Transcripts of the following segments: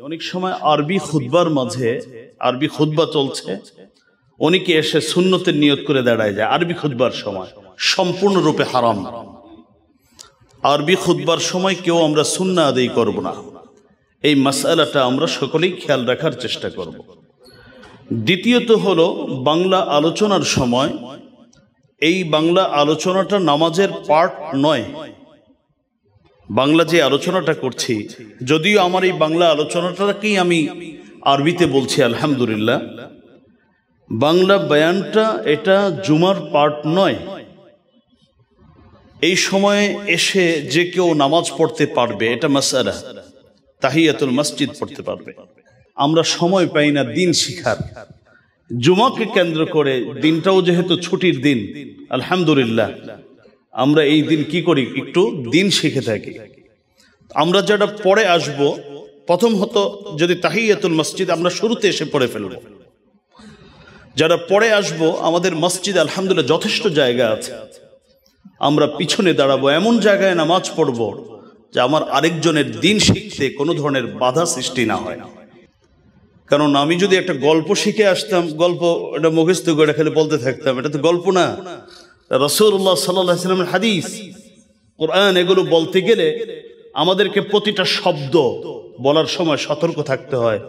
অনেক সময় আরবি খুতবার মাঝে আরবি খুতবা চলছে, অনেকে এসে সুন্নতের নিয়ত করে দাঁড়ায় যায়। আরবি খুতবার সময় সম্পূর্ণরূপে হারাম। আরবি খুতবার সময় কেউ আমরা সুন্নাহ আদায় করব না, এই মাসআলাটা আমরা সকলেই খেয়াল রাখার চেষ্টা করব। দ্বিতীয়ত হলো বাংলা আলোচনার সময় এই বাংলা আলোচনাটা নামাজের পার্ট নয়। বাংলা যে আলোচনাটা করছি, যদিও আমার এই বাংলা আলোচনাটাকেই আমি আরবিতে বলছি আলহামদুলিল্লাহ, বাংলা বয়ানটা এটা জুমার পার্ট নয়। এই সময়ে এসে যে কেউ নামাজ পড়তে পারবে, এটা মাসআলা, তাহিয়াতুল মসজিদ পড়তে পারবে। আমরা সময় পাই না দিন শিখার। জুমাকে কেন্দ্র করে, দিনটাও যেহেতু ছুটির দিন আলহামদুলিল্লাহ, আমরা এই দিন কি করি, একটু দিন শিখে থাকি। আমরা যেটা পরে আসব, প্রথম হতো যদি তাহিয়াতুল মসজিদ আমরা শুরুতে এসে পড়ে ফেলব। যারা পরে আসব, আমাদের মসজিদ আলহামদুলিল্লাহ যথেষ্ট জায়গা আছে, আমরা পিছনে দাঁড়াবো, এমন জায়গায় নামাজ পড়ব যে আমার আরেকজনের দিন শিখতে কোনো ধরনের বাধা সৃষ্টি না হয়। কারণ আমি যদি একটা গল্প শিখে আসতাম, গল্প এটা মুখস্থ করে খেলে বলতে থাকতাম, এটা তো গল্প না। রাসূলুল্লাহ সাল্লাল্লাহু আলাইহি ওয়াসাল্লামের হাদিস, কোরআন, এগুলো বলতে গেলে আমাদেরকে প্রতিটা শব্দ বলার সময় সতর্ক থাকতে হয়।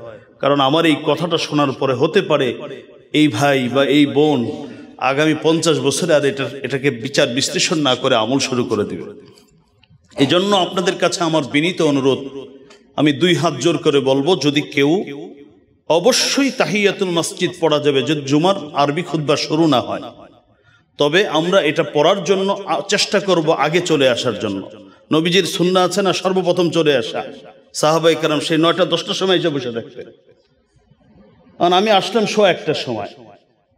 কারণ আমার এই কথাটা শোনার পরে হতে পারে এই ভাই বা এই বোন আগামী 50 বছরে আর এটাকে বিচার বিশ্লেষণ না করে আমল শুরু করে দিবে। এই জন্য আপনাদের কাছে আমার বিনীত অনুরোধ, আমি 2 হাত জোর করে বলবো, যদি কেউ অবশ্যই তাহিয়াতুল মসজিদ পড়া যাবে যদি জুমার আরবি খুতবা শুরু না হয়, তবে আমরা এটা পড়ার জন্য চেষ্টা করব আগে চলে আসার জন্য। নবীজির সুন্নাহ আছে না, সর্বপ্রথম চলে আসা। সাহাবায়ে কেরাম সেই 9টা 10টার সময় এসে বসে থাকতেন। কারণ আমি আসলাম 1:15টার সময়,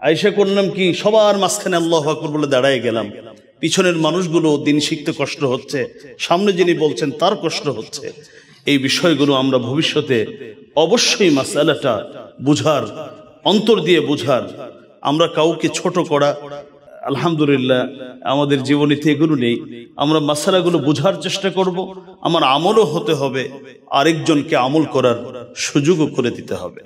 আইসা করলাম কি, সবার মাঝখানে আল্লাহু আকবার বলে দাঁড়ায় গেলাম। পিছনের মানুষগুলো দিন শিখতে কষ্ট হচ্ছে, সামনে যিনি বলছেন তার কষ্ট হচ্ছে। এই বিষয়গুলো আমরা ভবিষ্যতে অবশ্যই মাসআলাটা বুঝার, অন্তর দিয়ে বুঝার, আমরা কাউকে ছোট করা আলহামদুলিল্লাহ আমাদের জীবনীতে এগুলো নেই। আমরা মাসআলাগুলো বুঝার চেষ্টা করব, আমার আমলও হতে হবে, আরেকজনকে আমল করার সুযোগও করে দিতে হবে।